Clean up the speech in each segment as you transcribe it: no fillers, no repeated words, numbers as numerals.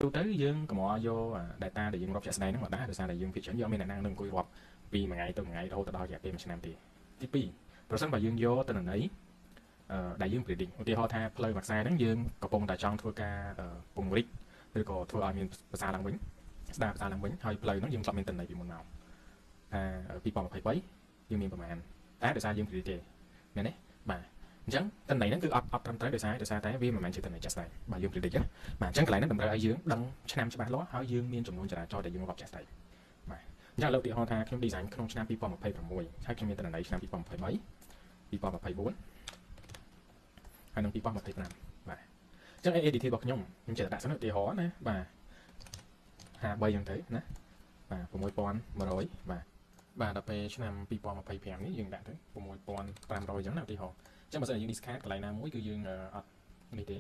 ទូទៅយើងកុំយក data ដែលយើងរាប់ជាក់ស្ដែងហ្នឹងមកដាក់ដោយសារតែយើងភាគច្រើនយកមានអ្នកណានឹងអង្គុយរាប់ពីមួយថ្ងៃទៅមួយថ្ងៃរហូតដល់រយៈពេល1ឆ្នាំទេទី2ប្រសិនបើយើងយកទិន្នន័យដែលយើង predict ឧទាហរណ៍ថាផ្លូវមួយខ្សែហ្នឹងយើងកំពុងតែចង់ធ្វើការពង្រីកឬក៏ធ្វើឲ្យមានភាសាឡើងវិញស្ដារភាសាឡើងវិញហើយផ្លូវហ្នឹងយើងធ្លាប់មានទិន្នន័យពីមុនមកថា2023យើងមានប្រហែលតែដោយសារយើង predict ទេមែនទេបាទអញ្ចឹងទិន្នន័យហ្នឹងគឺអត់ត្រឹមត្រូវដោយសារតែវាមិនមែនជាទិន្នន័យចាស់ស្ដែងបាទយើង predict ណាបាទអញ្ចឹងកន្លែងហ្នឹងតម្រូវឲ្យយើងដឹងឆ្នាំច្បាស់លាស់ហើយយើងមានចំនួនចរាចរណ៍ដែលយើងរាប់ចាស់ស្ដែងបាទអញ្ចឹងឥឡូវឧទាហរណ៍ថាខ្ញុំ design ក្នុងឆ្នាំ2026ហើយខ្ញុំមានទិន្នន័យឆ្នាំ2023 2024ហើយនឹង2025បាទអញ្ចឹង ADT របស់ខ្ញុំចេះតែដាក់សិនឧទាហរណ៍ណាបាទ53អញ្ចឹងទៅណាបាទ6100បាទដល់ពេលឆ្នាំ2025នេះយើងដាក់ទៅ6500អញ្ចឹងណាឧទាហរណ៍អញ្ចឹងបើសិនជាយើង discard កន្លែងណាមួយគឺយើងអត់នេះទេ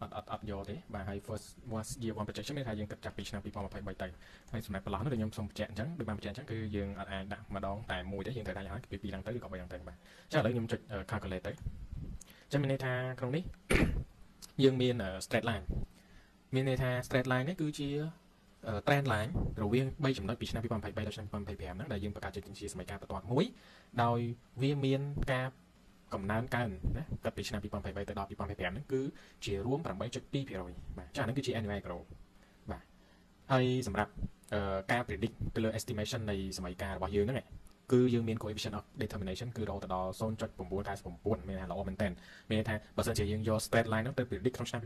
អត់យកទេបាទហើយ first was year one projection មានថាយើងគិតចាប់ពីឆ្នាំ2023ទៅហើយសម្រាប់ប្រឡោះនោះខ្ញុំសូមបញ្ជាក់អញ្ចឹងដូចបានបញ្ជាក់អញ្ចឹងគឺយើងអត់អាចដាក់ម្ដងតែមួយទេយើងត្រូវដាក់យ៉ាងហើយពី2ដងទៅឬក៏3ដងទៅបាទអញ្ចឹងឥឡូវខ្ញុំចុច calculate ទៅអញ្ចឹងមានន័យថាក្នុងនេះយើងមាន straight line មានន័យថា straight line នេះគឺជា trend line រវាង3ចំណុចពីឆ្នាំ2023ដល់ឆ្នាំ2025ហ្នឹងដែលយើងបង្កើតជាសមីការបន្ទាត់មួយដោយវាមានការកំណើនកើនណាកាត់ពីឆ្នាំ2023ទៅដល់2025ហ្នឹងគឺជារួម 8.2% បាទចាហ្នឹងគឺជា annual growth បាទហើយសម្រាប់ការ predict ទៅលើ estimation នៃសមីការរបស់យើងហ្នឹងគឺយើងមាន coefficient of determination គឺរហូតដល់ 0.999 មានថាល្អមែនតើមានន័យថាបើសិនជាយើងយក straight line ហ្នឹងទៅ predict ក្នុងឆ្នាំ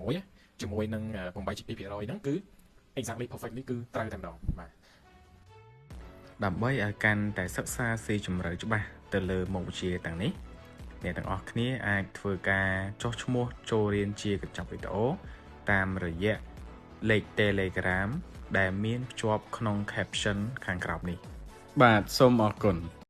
2026ជាមួយនឹង 8.2% ហ្នឹងគឺ exactly perfectly គឺត្រូវតែម្ដងបាទដើម្បីឲ្យកាន់តែសិក្សាស៊ីជម្រៅច្បាស់ទៅលើមុខវិជ្ជាទាំងនេះអ្នកទាំងអស់គ្នាអាចធ្វើការចុះឈ្មោះចូលរៀនជាកញ្ចប់វីដេអូតាមរយៈលេខ Telegram ដែលមានភ្ជាប់ក្នុង caption ខាងក្រោមនេះបាទសូមអរគុណ